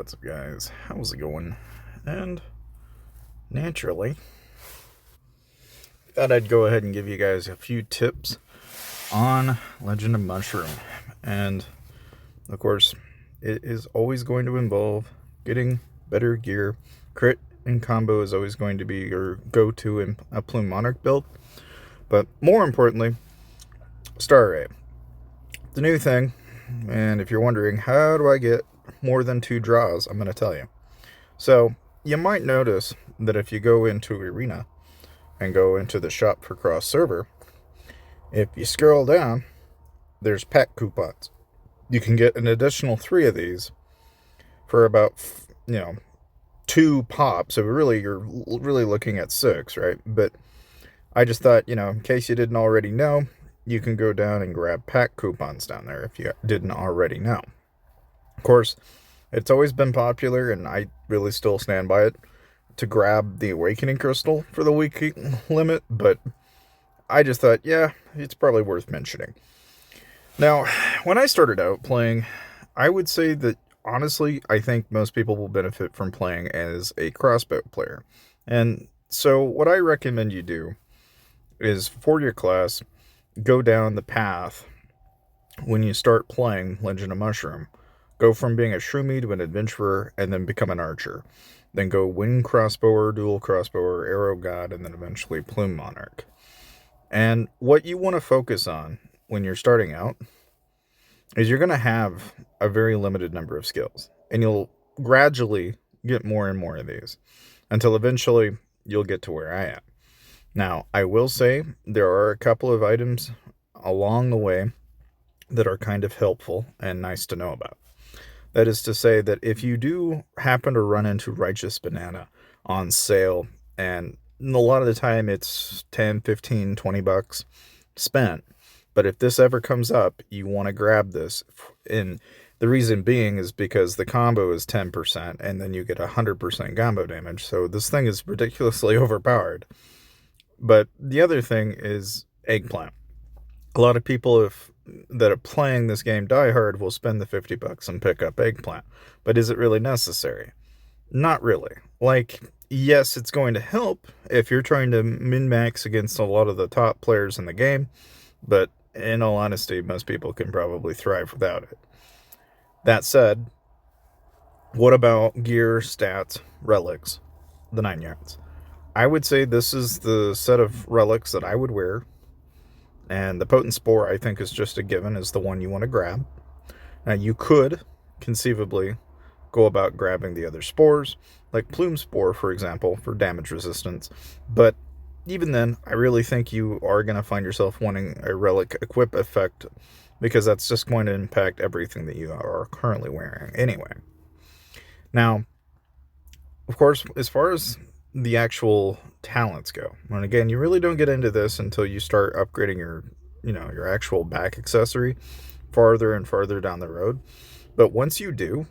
what's up, guys? How's it going? And naturally, thought I'd go ahead and give you guys a few tips on Legend of Mushroom. And of course, it is always going to involve getting better gear. Crit and combo is always going to be your go-to in a Plume Monarch build. But more importantly, star rate. The new thing, and if you're wondering, how do I get more than 2 draws, I'm going to tell you. So, you might notice that if you go into Arena and go into the shop for cross server, if you scroll down, there's pack coupons. You can get an additional 3 of these for about, 2 pops. So really, you're really looking at 6, right? But I just thought, in case you didn't already know, you can go down and grab pack coupons down there if you didn't already know. Of course, it's always been popular, and I really still stand by it, to grab the Awakening Crystal for the week limit, but I just thought, yeah, it's probably worth mentioning. Now, when I started out playing, I would say that, honestly, I think most people will benefit from playing as a crossbow player. And so what I recommend you do is, for your class, go down the path when you start playing Legend of Mushroom. Go from being a shroomy to an adventurer, and then become an archer. Then go wind crossbower, dual crossbower, arrow god, and then eventually plume monarch. And what you want to focus on when you're starting out is you're going to have a very limited number of skills. And you'll gradually get more and more of these until eventually you'll get to where I am. Now, I will say there are a couple of items along the way that are kind of helpful and nice to know about. That is to say that if you do happen to run into Righteous Banana on sale, and a lot of the time it's 10, 15, 20 bucks spent, but if this ever comes up, you want to grab this. And the reason being is because the combo is 10%, and then you get 100% combo damage, so this thing is ridiculously overpowered. But the other thing is eggplant. A lot of people that are playing this game diehard will spend the 50 bucks and pick up eggplant. But is it really necessary? Not really. Like, yes, it's going to help if you're trying to min-max against a lot of the top players in the game, but in all honesty, most people can probably thrive without it. That said, what about gear, stats, relics, the 9 yards? I would say this is the set of relics that I would wear. And the Potent Spore, I think, is just a given, is the one you want to grab. Now, you could conceivably go about grabbing the other spores, like Plume Spore, for example, for damage resistance. But even then, I really think you are going to find yourself wanting a relic equip effect, because that's just going to impact everything that you are currently wearing anyway. Now, of course, as far as the actual talents go, and again, you really don't get into this until you start upgrading your actual back accessory farther and farther down the road. But once you do,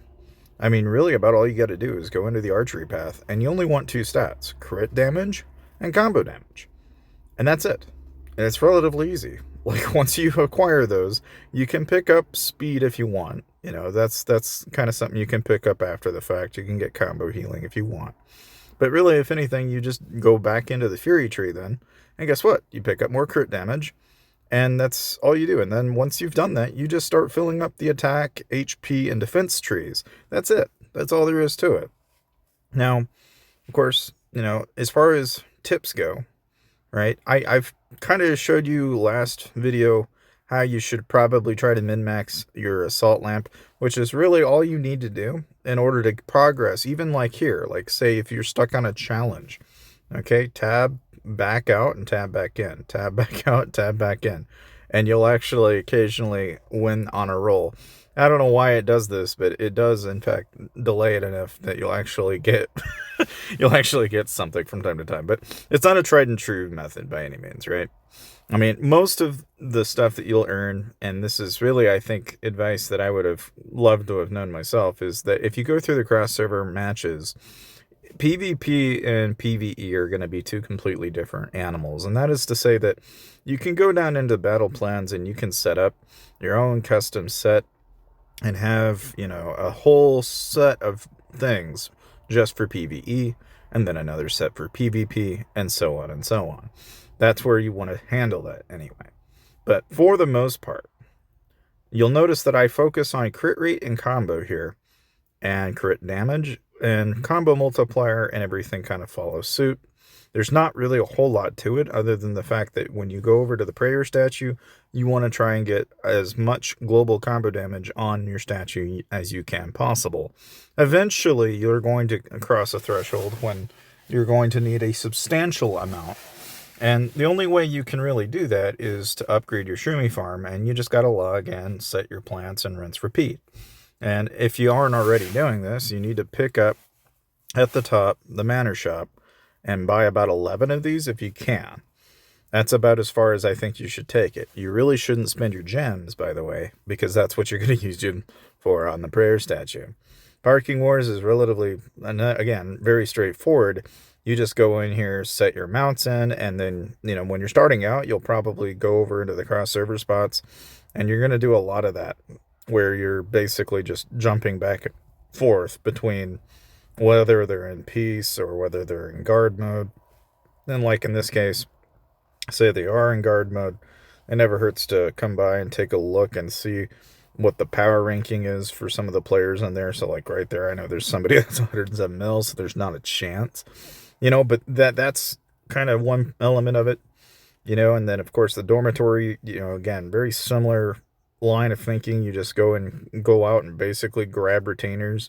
I mean, really about all you got to do is go into the archery path, and you only want 2 stats: crit damage and combo damage, and that's it. And it's relatively easy. Like, once you acquire those, you can pick up speed if you want. That's kind of something you can pick up after the fact. You can get combo healing if you want. But really, if anything, you just go back into the Fury tree then, and guess what? You pick up more crit damage, and that's all you do. And then once you've done that, you just start filling up the attack, HP, and defense trees. That's it. That's all there is to it. Now, of course, as far as tips go, right, I've kind of showed you last video how you should probably try to min-max your assault lamp, which is really all you need to do in order to progress. Even like here, like say if you're stuck on a challenge, okay, tab back out and tab back in, tab back out, tab back in, and you'll actually occasionally win on a roll. I don't know why it does this, but it does in fact delay it enough that you'll actually get something from time to time. But it's not a tried and true method by any means, right? I mean, most of the stuff that you'll earn, and this is really, I think, advice that I would have loved to have known myself, is that if you go through the cross-server matches, PvP and PvE are going to be 2 completely different animals. And that is to say that you can go down into battle plans and you can set up your own custom set and have, a whole set of things just for PvE, and then another set for PvP, and so on and so on. That's where you want to handle that anyway. But for the most part, you'll notice that I focus on crit rate and combo here, and crit damage, and combo multiplier, and everything kind of follows suit. There's not really a whole lot to it other than the fact that when you go over to the prayer statue, you want to try and get as much global combo damage on your statue as you can possible. Eventually, you're going to cross a threshold when you're going to need a substantial amount. And the only way you can really do that is to upgrade your shroomy farm, and you just got to log and set your plants and rinse repeat. And if you aren't already doing this, you need to pick up at the top the Manor Shop and buy about 11 of these if you can. That's about as far as I think you should take it. You really shouldn't spend your gems, by the way, because that's what you're going to use them for on the prayer statue. Parking Wars is relatively, again, very straightforward. You just go in here, set your mounts in, and then, when you're starting out, you'll probably go over into the cross-server spots, and you're going to do a lot of that, where you're basically just jumping back and forth between whether they're in peace or whether they're in guard mode. And like in this case, say they are in guard mode, it never hurts to come by and take a look and see what the power ranking is for some of the players in there. So like right there, I know there's somebody that's 107 mils, so there's not a chance, but that's kind of one element of it, and then of course the dormitory, again, very similar line of thinking. You just go out and basically grab retainers,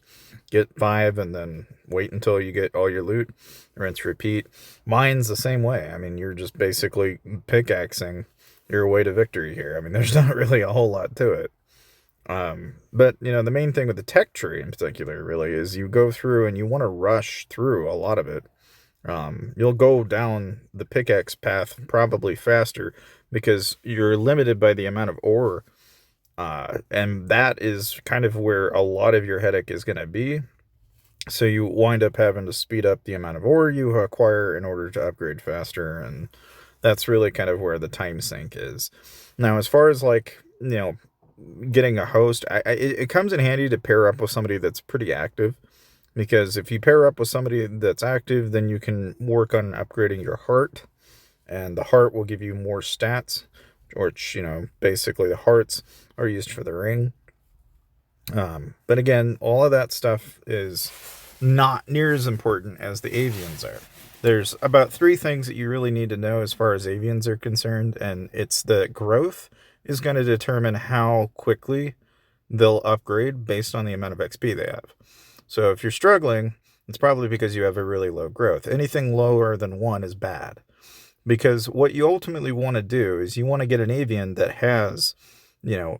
get 5, and then wait until you get all your loot, rinse, repeat. Mine's the same way. I mean, you're just basically pickaxing your way to victory here. I mean, there's not really a whole lot to it. But the main thing with the tech tree in particular really is you go through and you want to rush through a lot of it. You'll go down the pickaxe path probably faster because you're limited by the amount of ore. And that is kind of where a lot of your headache is going to be. So you wind up having to speed up the amount of ore you acquire in order to upgrade faster. And that's really kind of where the time sink is. Now, as far as getting a host, it comes in handy to pair up with somebody that's pretty active. Because if you pair up with somebody that's active, then you can work on upgrading your heart. And the heart will give you more stats. Which, basically the hearts are used for the ring. But again, all of that stuff is not near as important as the avians are. There's about 3 things that you really need to know as far as avians are concerned, and it's the growth is going to determine how quickly they'll upgrade based on the amount of XP they have. So if you're struggling, it's probably because you have a really low growth. Anything lower than 1 is bad. Because what you ultimately want to do is you want to get an avian that has,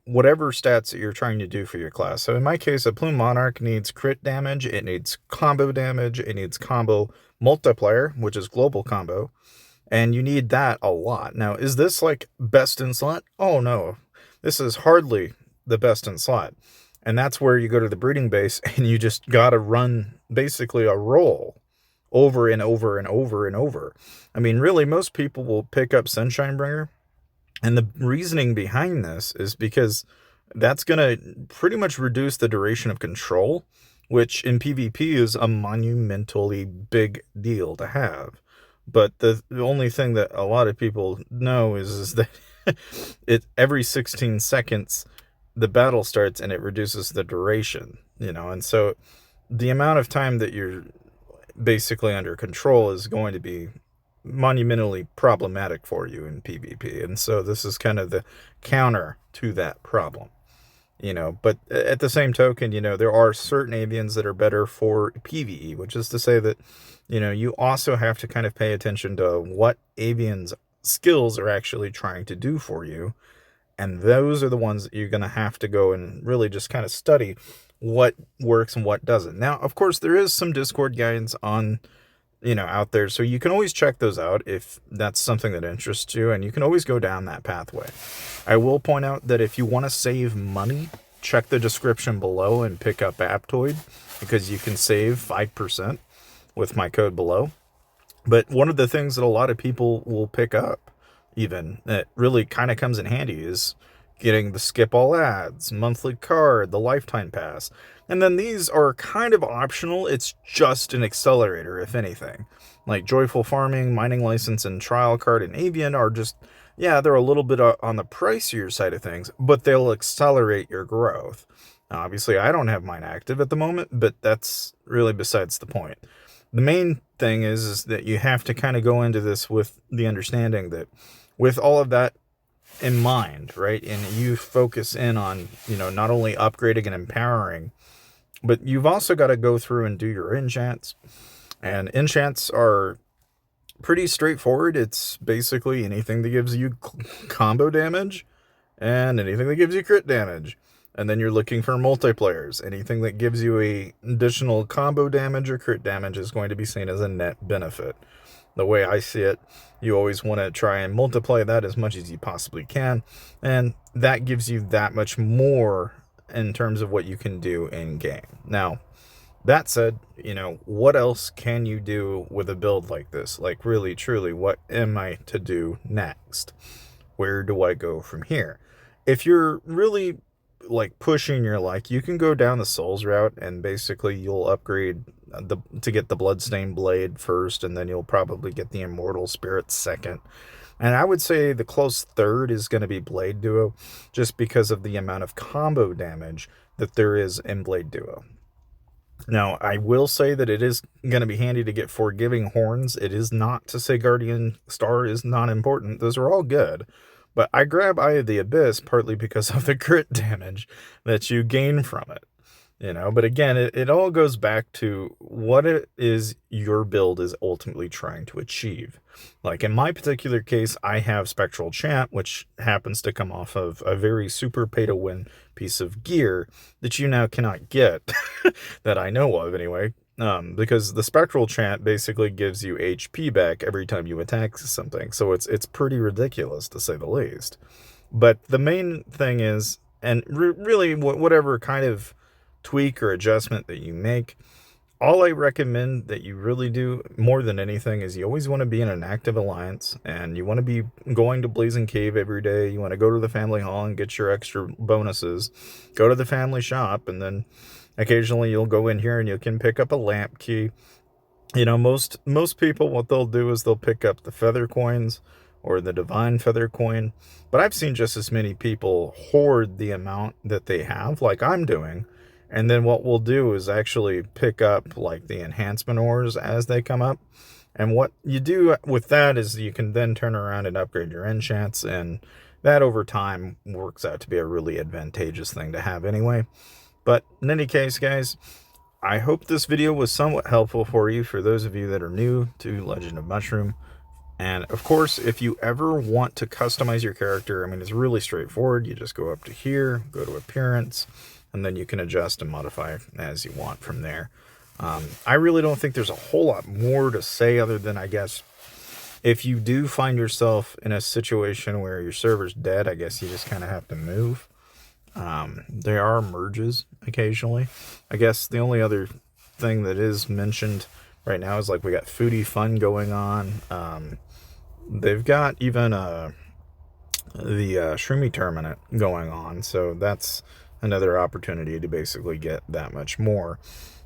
whatever stats that you're trying to do for your class. So in my case, a Plume Monarch needs crit damage, it needs combo damage, it needs combo multiplier, which is global combo, and you need that a lot. Now, is this like best in slot? Oh no, this is hardly the best in slot. And that's where you go to the breeding base and you just got to run basically a roll over and over and over and over. I mean, really, most people will pick up Sunshine Bringer. And the reasoning behind this is because that's going to pretty much reduce the duration of control, which in PvP is a monumentally big deal to have. But the only thing that a lot of people know is that every 16 seconds, the battle starts and it reduces the duration, and so the amount of time that you're basically under control is going to be monumentally problematic for you in PvP. And so this is kind of the counter to that problem, but at the same token, there are certain avians that are better for PvE, which is to say that, you also have to kind of pay attention to what avians skills are actually trying to do for you. And those are the ones that you're going to have to go and really just kind of study what works and what doesn't. Now, of course, there is some Discord guides on, out there. So you can always check those out if that's something that interests you. And you can always go down that pathway. I will point out that if you want to save money, check the description below and pick up Aptoid, because you can save 5% with my code below. But one of the things that a lot of people will pick up, even, that really kind of comes in handy is getting the skip all ads, monthly card, the lifetime pass. And then these are kind of optional. It's just an accelerator, if anything. Like Joyful Farming, Mining License, and Trial Card and Avian are just, yeah, they're a little bit on the pricier side of things, but they'll accelerate your growth. Now, obviously, I don't have mine active at the moment, but that's really besides the point. The main thing is that you have to kind of go into this with the understanding that with all of that in mind, right? And you focus in on, not only upgrading and empowering, but you've also got to go through and do your enchants. And enchants are pretty straightforward. It's basically anything that gives you combo damage and anything that gives you crit damage. And then you're looking for multiplayers. Anything that gives you a additional combo damage or crit damage is going to be seen as a net benefit. The way I see it, you always want to try and multiply that as much as you possibly can. And that gives you that much more in terms of what you can do in game. Now, that said, what else can you do with a build like this? Like, really, truly, what am I to do next? Where do I go from here? If you're really like pushing your luck, you can go down the Souls route, and basically you'll upgrade to get the Bloodstained Blade first, and then you'll probably get the Immortal Spirit second. And I would say the close third is going to be Blade Duo, just because of the amount of combo damage that there is in Blade Duo. Now, I will say that it is going to be handy to get Forgiving Horns. It is not to say Guardian Star is not important. Those are all good. But I grab Eye of the Abyss partly because of the crit damage that you gain from it. But again, it all goes back to what it is your build is ultimately trying to achieve. Like in my particular case, I have Spectral Champ, which happens to come off of a very super pay-to-win piece of gear that you now cannot get, that I know of anyway, because the Spectral Champ basically gives you HP back every time you attack something, so it's pretty ridiculous to say the least. But the main thing is, and really whatever kind of tweak or adjustment that you make, all I recommend that you really do more than anything is you always want to be in an active alliance, and you want to be going to Blazing Cave every day. You want to go to the family hall and get your extra bonuses, go to the family shop, and then occasionally you'll go in here and you can pick up a lamp key. Most people, what they'll do is they'll pick up the feather coins or the divine feather coin, but I've seen just as many people hoard the amount that they have, like I'm doing. And then what we'll do is actually pick up like the enhancement ores as they come up. And what you do with that is you can then turn around and upgrade your enchants. And that over time works out to be a really advantageous thing to have anyway. But in any case, guys, I hope this video was somewhat helpful for you, for those of you that are new to Legend of Mushroom. And of course, if you ever want to customize your character, it's really straightforward. You just go up to here, go to Appearance, and then you can adjust and modify as you want from there. I really don't think there's a whole lot more to say other than, I guess, if you do find yourself in a situation where your server's dead, I guess you just kind of have to move. There are merges occasionally. I guess the only other thing that is mentioned right now is like we got Foodie Fun going on. They've got even the Shroomy Tournament going on, so that's another opportunity to basically get that much more.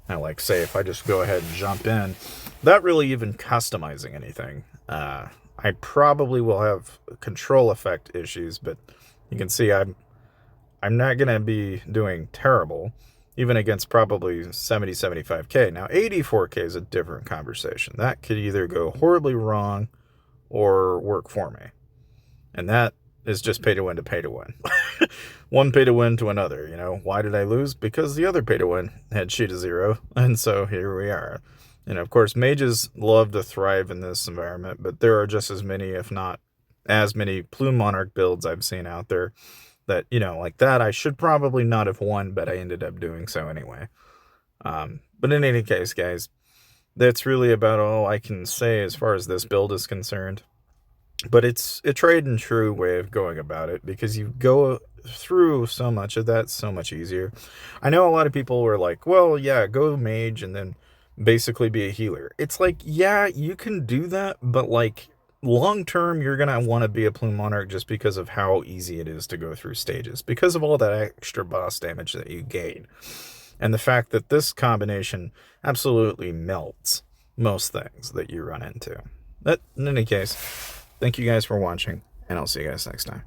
Now, like, say, if I just go ahead and jump in, not really even customizing anything, I probably will have control effect issues, but you can see I'm not going to be doing terrible, even against probably 75k. Now, 84k is a different conversation. That could either go horribly wrong or work for me. And that is just pay to win to pay to win. One pay to win to another, Why did I lose? Because the other pay to win had Sheet of Zero, and so here we are. Of course, mages love to thrive in this environment, but there are just as many, if not as many, Plume Monarch builds I've seen out there that, like that, I should probably not have won, but I ended up doing so anyway. But in any case, guys, that's really about all I can say as far as this build is concerned. But it's a tried and true way of going about it, because you go through so much of that so much easier. I know a lot of people were like, well, yeah, go mage and then basically be a healer. It's like, yeah, you can do that, but like long term, you're going to want to be a Plume Monarch just because of how easy it is to go through stages, because of all that extra boss damage that you gain. And the fact that this combination absolutely melts most things that you run into. But in any case, thank you guys for watching, and I'll see you guys next time.